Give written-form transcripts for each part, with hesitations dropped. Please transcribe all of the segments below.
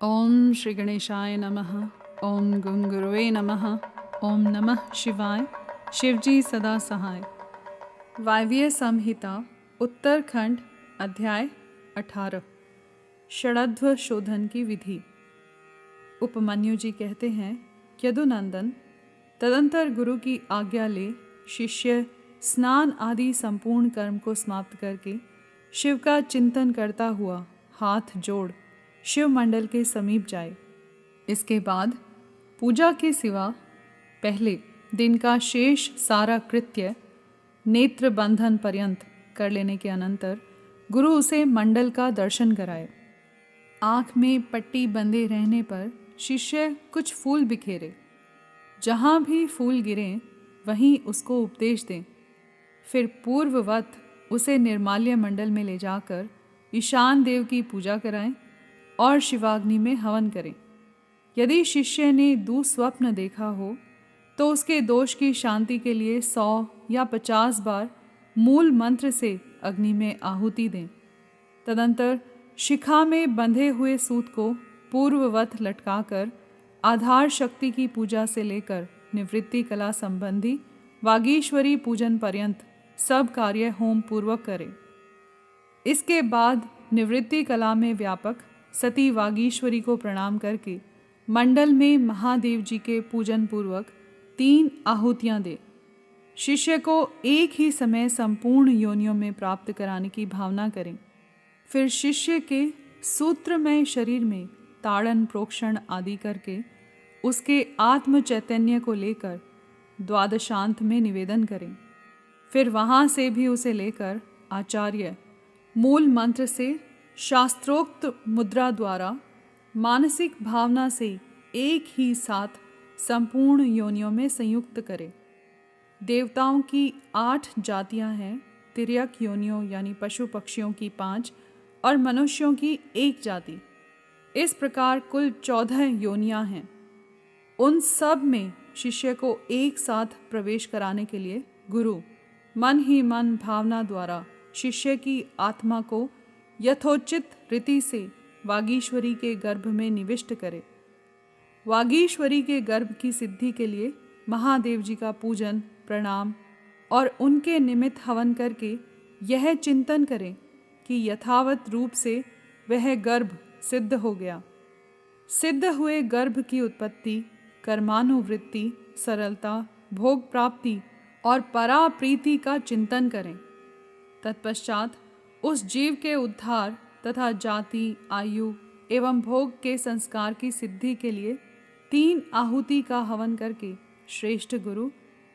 ओम श्री गणेशाय नमः। ओम गं गुरुवे नमः। ओम नमः शिवाय। शिवजी सदा सहाय। वायव्य संहिता उत्तरखंड अध्याय 18 षडध्व शोधन की विधि। उपमन्यु जी कहते हैं, यदुनंदन, तदंतर गुरु की आज्ञा ले शिष्य स्नान आदि संपूर्ण कर्म को समाप्त करके शिव का चिंतन करता हुआ हाथ जोड़ शिव मंडल के समीप जाए। इसके बाद पूजा के सिवा पहले दिन का शेष सारा कृत्य नेत्र बंधन पर्यंत कर लेने के अनंतर गुरु उसे मंडल का दर्शन कराए। आँख में पट्टी बंधे रहने पर शिष्य कुछ फूल बिखेरे, जहाँ भी फूल गिरें वहीं उसको उपदेश दें। फिर पूर्ववत उसे निर्माल्य मंडल में ले जाकर ईशान देव की पूजा कराएं और शिवाग्नि में हवन करें। यदि शिष्य ने दुस्वप्न देखा हो तो उसके दोष की शांति के लिए 100 या 50 बार मूल मंत्र से अग्नि में आहुति दें। तदंतर शिखा में बंधे हुए सूत को पूर्ववत लटकाकर आधार शक्ति की पूजा से लेकर निवृत्ति कला संबंधी वागीश्वरी पूजन पर्यंत सब कार्य होम पूर्वक करें। इसके बाद निवृत्ति कला में व्यापक सती वागीश्वरी को प्रणाम करके मंडल में महादेव जी के पूजन पूर्वक 3 आहुतियाँ दे। शिष्य को एक ही समय संपूर्ण योनियों में प्राप्त कराने की भावना करें। फिर शिष्य के सूत्रमय शरीर में ताड़न प्रोक्षण आदि करके उसके आत्म चैतन्य को लेकर द्वादशांत में निवेदन करें। फिर वहाँ से भी उसे लेकर आचार्य मूल मंत्र से शास्त्रोक्त मुद्रा द्वारा मानसिक भावना से एक ही साथ संपूर्ण योनियों में संयुक्त करें। देवताओं की 8 जातियां हैं, तिर्यक योनियों यानी पशु पक्षियों की 5 और मनुष्यों की 1 जाति। इस प्रकार कुल 14 योनियां हैं। उन सब में शिष्य को एक साथ प्रवेश कराने के लिए गुरु मन ही मन भावना द्वारा शिष्य की आत्मा को यथोचित रीति से वागीश्वरी के गर्भ में निविष्ट करे। वागीश्वरी के गर्भ की सिद्धि के लिए महादेव जी का पूजन प्रणाम और उनके निमित्त हवन करके यह चिंतन करें कि यथावत रूप से वह गर्भ सिद्ध हो गया। सिद्ध हुए गर्भ की उत्पत्ति, कर्मानुवृत्ति, सरलता, भोग प्राप्ति और पराप्रीति का चिंतन करें। तत्पश्चात उस जीव के उद्धार तथा जाति, आयु एवं भोग के संस्कार की सिद्धि के लिए 3 आहुति का हवन करके श्रेष्ठ गुरु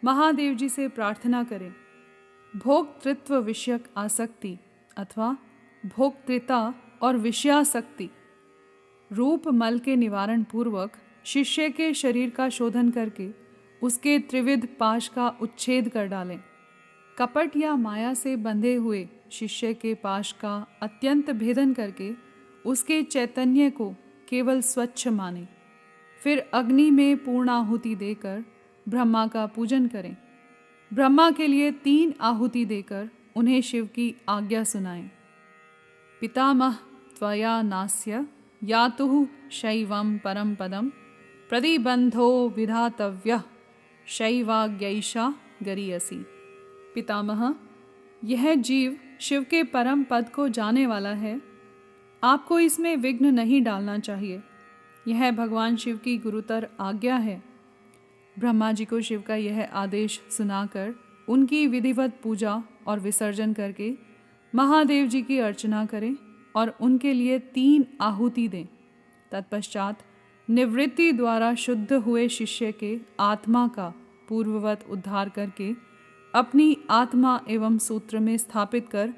महादेव जी से प्रार्थना करें। भोक्तृत्व विषयक आसक्ति अथवा भोक्तृता और विषयासक्ति रूप मल के निवारण पूर्वक शिष्य के शरीर का शोधन करके उसके त्रिविध पाश का उच्छेद कर डालें। कपट या माया से बंधे हुए शिष्य के पाश का अत्यंत भेदन करके उसके चैतन्य को केवल स्वच्छ माने। फिर अग्नि में पूर्ण आहुति देकर ब्रह्मा का पूजन करें। ब्रह्मा के लिए 3 आहुति देकर उन्हें शिव की आज्ञा सुनाएं। पितामह त्वया नास्य यातुः शैवं परम पदम प्रतिबंधो विधातव्यः शैवाज्ञैषा गरीयसी। पितामह, यह जीव शिव के परम पद को जाने वाला है। आपको इसमें विघ्न नहीं डालना चाहिए। यह भगवान शिव की गुरुतर आज्ञा है। ब्रह्मा जी को शिव का यह आदेश सुनाकर उनकी विधिवत पूजा और विसर्जन करके महादेव जी की अर्चना करें और उनके लिए 3 आहुति दें। तत्पश्चात निवृत्ति द्वारा शुद्ध हुए शिष्य के आत्मा का पूर्ववत उद्धार करके अपनी आत्मा एवं सूत्र में स्थापित कर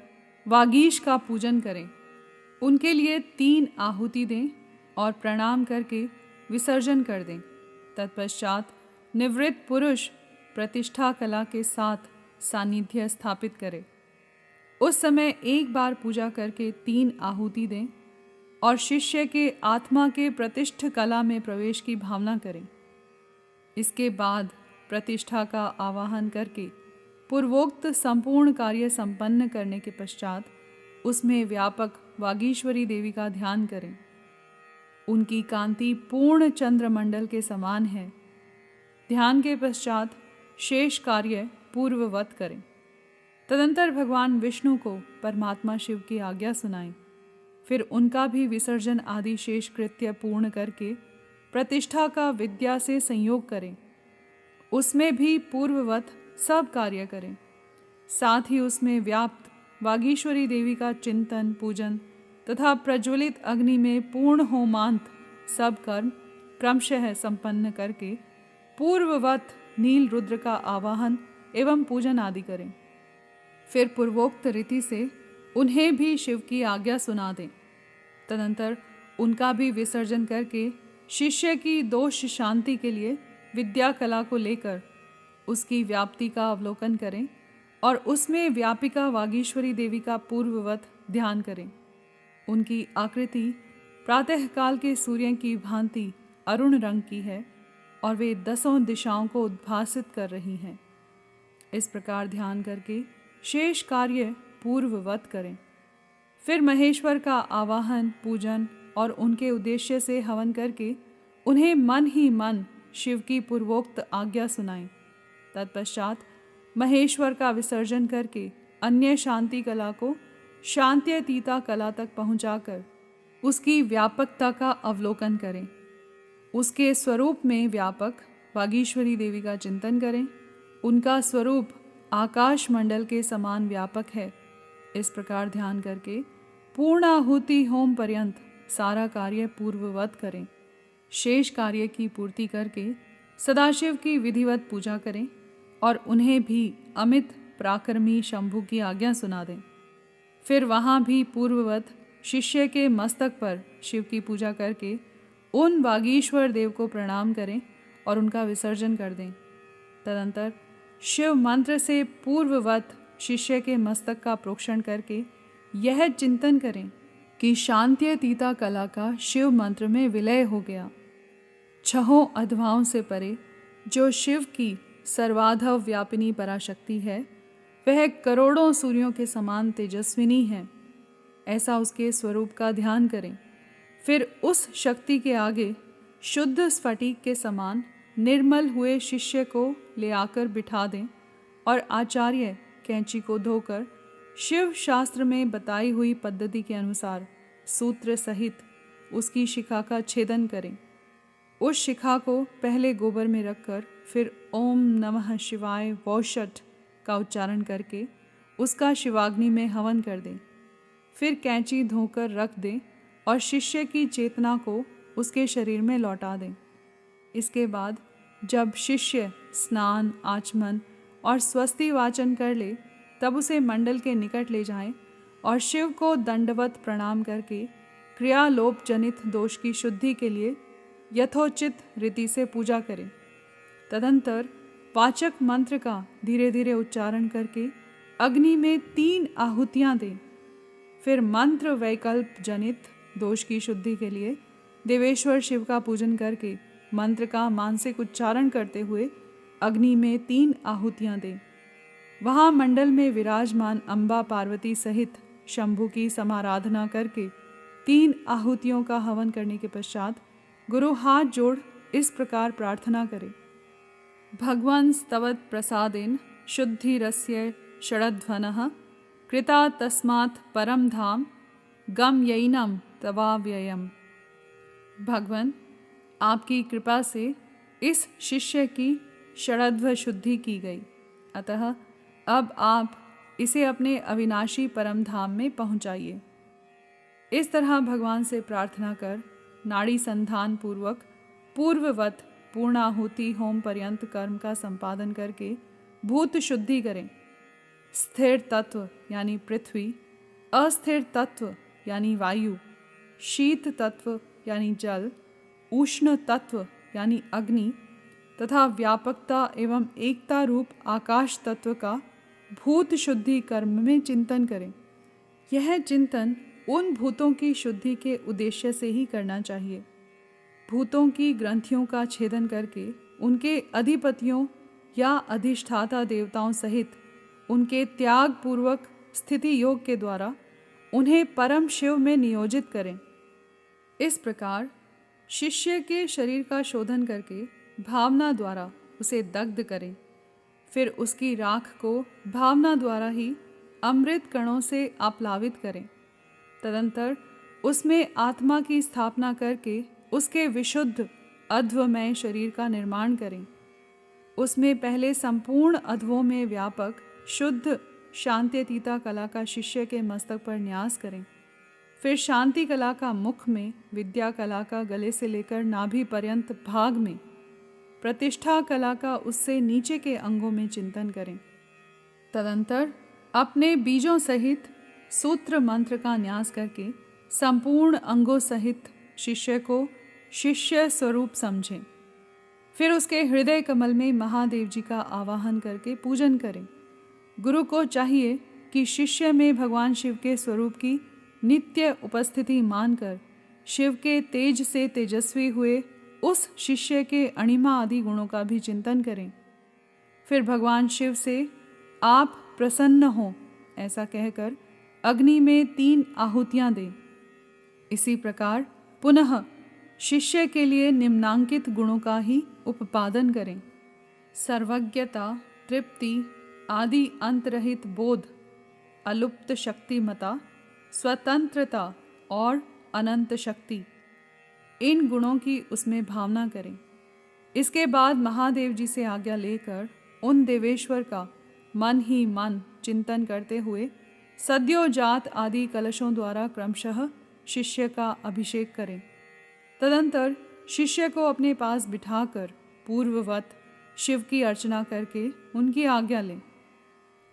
वागीश का पूजन करें। उनके लिए 3 आहुति दें और प्रणाम करके विसर्जन कर दें। तत्पश्चात निवृत्त पुरुष प्रतिष्ठा कला के साथ सानिध्य स्थापित करें। उस समय एक बार पूजा करके 3 आहुति दें और शिष्य के आत्मा के प्रतिष्ठ कला में प्रवेश की भावना करें। इसके बाद प्रतिष्ठा का आवाहन करके पूर्वोक्त संपूर्ण कार्य संपन्न करने के पश्चात उसमें व्यापक वागीश्वरी देवी का ध्यान करें। उनकी कांति पूर्ण चंद्रमंडल के समान है। ध्यान के पश्चात शेष कार्य पूर्ववत करें। तदंतर भगवान विष्णु को परमात्मा शिव की आज्ञा सुनाएं। फिर उनका भी विसर्जन आदि शेष कृत्य पूर्ण करके प्रतिष्ठा का विद्या से संयोग करें। उसमें भी पूर्ववत सब कार्य करें। साथ ही उसमें व्याप्त वागीश्वरी देवी का चिंतन पूजन तथा प्रज्वलित अग्नि में पूर्ण होमांत सब कर्म क्रमशः संपन्न करके पूर्ववत नील रुद्र का आवाहन एवं पूजन आदि करें। फिर पूर्वोक्त रीति से उन्हें भी शिव की आज्ञा सुना दें। तदंतर उनका भी विसर्जन करके शिष्य की दोष शांति के लिए विद्या कला को लेकर उसकी व्याप्ति का अवलोकन करें और उसमें व्यापिका वागीश्वरी देवी का पूर्ववत ध्यान करें। उनकी आकृति प्रातःकाल के सूर्य की भांति अरुण रंग की है और वे 10 दिशाओं को उद्भासित कर रही हैं। इस प्रकार ध्यान करके शेष कार्य पूर्ववत करें। फिर महेश्वर का आवाहन पूजन और उनके उद्देश्य से हवन करके उन्हें मन ही मन शिव की पूर्वोक्त आज्ञा सुनाएं। तत्पश्चात महेश्वर का विसर्जन करके अन्य शांति कला को शांत्यतीता कला तक पहुंचाकर उसकी व्यापकता का अवलोकन करें। उसके स्वरूप में व्यापक वागीश्वरी देवी का चिंतन करें। उनका स्वरूप आकाश मंडल के समान व्यापक है। इस प्रकार ध्यान करके पूर्णाहुति होम पर्यंत सारा कार्य पूर्ववत करें। शेष कार्य की पूर्ति करके सदाशिव की विधिवत पूजा करें और उन्हें भी अमित पराक्रमी शंभु की आज्ञा सुना दें। फिर वहाँ भी पूर्ववत शिष्य के मस्तक पर शिव की पूजा करके उन वागीश्वर देव को प्रणाम करें और उनका विसर्जन कर दें। तदंतर शिव मंत्र से पूर्ववत शिष्य के मस्तक का प्रोक्षण करके यह चिंतन करें कि शांत्यतीता कला का शिव मंत्र में विलय हो गया। 6 अधवाओं से परे जो शिव की सर्वाधव व्यापिनी पराशक्ति है, वह करोड़ों सूर्यों के समान तेजस्विनी है। ऐसा उसके स्वरूप का ध्यान करें। फिर उस शक्ति के आगे शुद्ध स्फटिक के समान निर्मल हुए शिष्य को ले आकर बिठा दें और आचार्य कैंची को धोकर शिव शास्त्र में बताई हुई पद्धति के अनुसार सूत्र सहित उसकी शिखा का छेदन करें। उस शिखा को पहले गोबर में रखकर फिर ओम नमः शिवाय वौषट का उच्चारण करके उसका शिवाग्नि में हवन कर दें। फिर कैंची धोकर रख दें और शिष्य की चेतना को उसके शरीर में लौटा दें। इसके बाद जब शिष्य स्नान आचमन और स्वस्ति वाचन कर ले, तब उसे मंडल के निकट ले जाएं और शिव को दंडवत प्रणाम करके क्रियालोप जनित दोष की शुद्धि के लिए यथोचित रीति से पूजा करें। तदंतर वाचक मंत्र का धीरे धीरे उच्चारण करके अग्नि में 3 आहुतियाँ दें। फिर मंत्र वैकल्प जनित दोष की शुद्धि के लिए देवेश्वर शिव का पूजन करके मंत्र का मानसिक उच्चारण करते हुए अग्नि में 3 आहुतियाँ दें। वहाँ मंडल में विराजमान अम्बा पार्वती सहित शंभु की समाराधना करके 3 आहुतियों का हवन करने के पश्चात गुरु हाथ जोड़ इस प्रकार प्रार्थना करे। भगवान स्तवत् प्रसादेन शुद्धिरस्य षडध्वनः कृता तस्मात् परम धाम गमयैनम तवाव्ययम्। भगवान, आपकी कृपा से इस शिष्य की षडध्व शुद्धि की गई, अतः अब आप इसे अपने अविनाशी परम धाम में पहुंचाइए। इस तरह भगवान से प्रार्थना कर नाड़ी संधान पूर्वक पूर्ववत पूर्णाहुति होम पर्यंत कर्म का संपादन करके भूत शुद्धि करें। स्थिर तत्व यानी पृथ्वी, अस्थिर तत्व यानी वायु, शीत तत्व यानी जल, उष्ण तत्व यानी अग्नि तथा व्यापकता एवं एकता रूप आकाश तत्व का भूत शुद्धि कर्म में चिंतन करें। यह चिंतन उन भूतों की शुद्धि के उद्देश्य से ही करना चाहिए। भूतों की ग्रंथियों का छेदन करके उनके अधिपतियों या अधिष्ठाता देवताओं सहित उनके त्याग पूर्वक स्थिति योग के द्वारा उन्हें परम शिव में नियोजित करें। इस प्रकार शिष्य के शरीर का शोधन करके भावना द्वारा उसे दग्ध करें। फिर उसकी राख को भावना द्वारा ही अमृत कणों से आप्लावित करें। तदंतर उसमें आत्मा की स्थापना करके उसके विशुद्ध अध्वमय शरीर का निर्माण करें। उसमें पहले संपूर्ण अध्वों में व्यापक शुद्ध शांत्यतीता कला का शिष्य के मस्तक पर न्यास करें। फिर शांति कला का मुख में, विद्या कला का गले से लेकर नाभि पर्यंत भाग में, प्रतिष्ठा कला का उससे नीचे के अंगों में चिंतन करें। तदंतर अपने बीजों सहित सूत्र मंत्र का न्यास करके संपूर्ण अंगों सहित शिष्य को शिष्य स्वरूप समझें। फिर उसके हृदय कमल में महादेव जी का आवाहन करके पूजन करें। गुरु को चाहिए कि शिष्य में भगवान शिव के स्वरूप की नित्य उपस्थिति मानकर शिव के तेज से तेजस्वी हुए उस शिष्य के अणिमा आदि गुणों का भी चिंतन करें। फिर भगवान शिव से आप प्रसन्न हो ऐसा कहकर अग्नि में 3 आहुतियां दें। इसी प्रकार पुनः शिष्य के लिए निम्नांकित गुणों का ही उपादन करें। सर्वज्ञता, तृप्ति आदि अंतरहित बोध, अलुप्त शक्तिमता, स्वतंत्रता और अनंत शक्ति, इन गुणों की उसमें भावना करें। इसके बाद महादेव जी से आज्ञा लेकर उन देवेश्वर का मन ही मन चिंतन करते हुए सद्योजात आदि कलशों द्वारा क्रमशः शिष्य का अभिषेक करें। तदंतर शिष्य को अपने पास बिठाकर पूर्ववत शिव की अर्चना करके उनकी आज्ञा लें।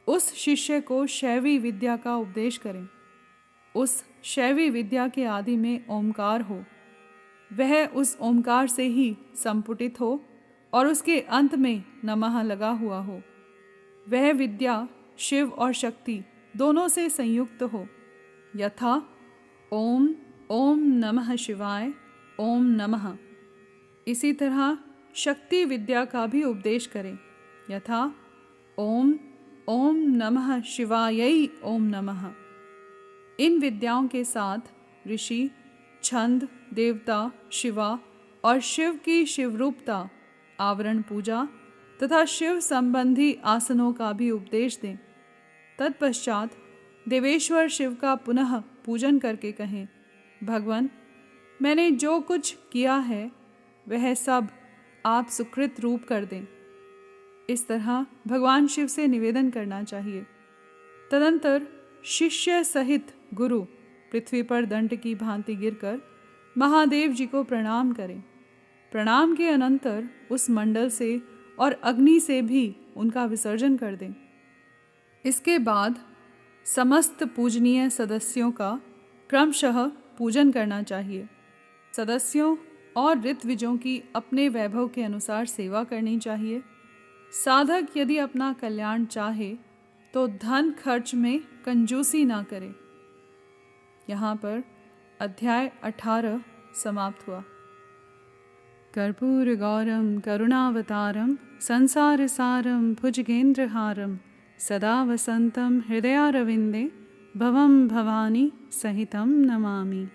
उस शिष्य को शैवी विद्या का उपदेश करें। उस शैवी विद्या के आदि में ओमकार हो, वह उस ओमकार से ही संपुटित हो और उसके अंत में नमः लगा हुआ हो। वह विद्या शिव और शक्ति दोनों से संयुक्त हो, यथा ओम ओम नमः शिवाय ओम नमः। इसी तरह शक्ति विद्या का भी उपदेश करें, यथा ओम ओम नमः शिवायै ओम नमः। इन विद्याओं के साथ ऋषि, छंद, देवता, शिवा और शिव की शिवरूपता, आवरण पूजा तथा शिव संबंधी आसनों का भी उपदेश दें। तत्पश्चात देवेश्वर शिव का पुनः पूजन करके कहें, भगवान मैंने जो कुछ किया है वह सब आप सुकृत रूप कर दें। इस तरह भगवान शिव से निवेदन करना चाहिए। तदंतर शिष्य सहित गुरु पृथ्वी पर दंड की भांति गिरकर महादेव जी को प्रणाम करें। प्रणाम के अनंतर उस मंडल से और अग्नि से भी उनका विसर्जन कर दें। इसके बाद समस्त पूजनीय सदस्यों का क्रमशः पूजन करना चाहिए। सदस्यों और ऋत्विजों की अपने वैभव के अनुसार सेवा करनी चाहिए। साधक यदि अपना कल्याण चाहे तो धन खर्च में कंजूसी ना करे। यहाँ पर अध्याय 18 समाप्त हुआ। कर्पूर गौरम करुणावतारम संसार सारम भुजगेंद्रहारम सदा वसंतम हृदयारविंदे भवम भवानी सहितम नमामि।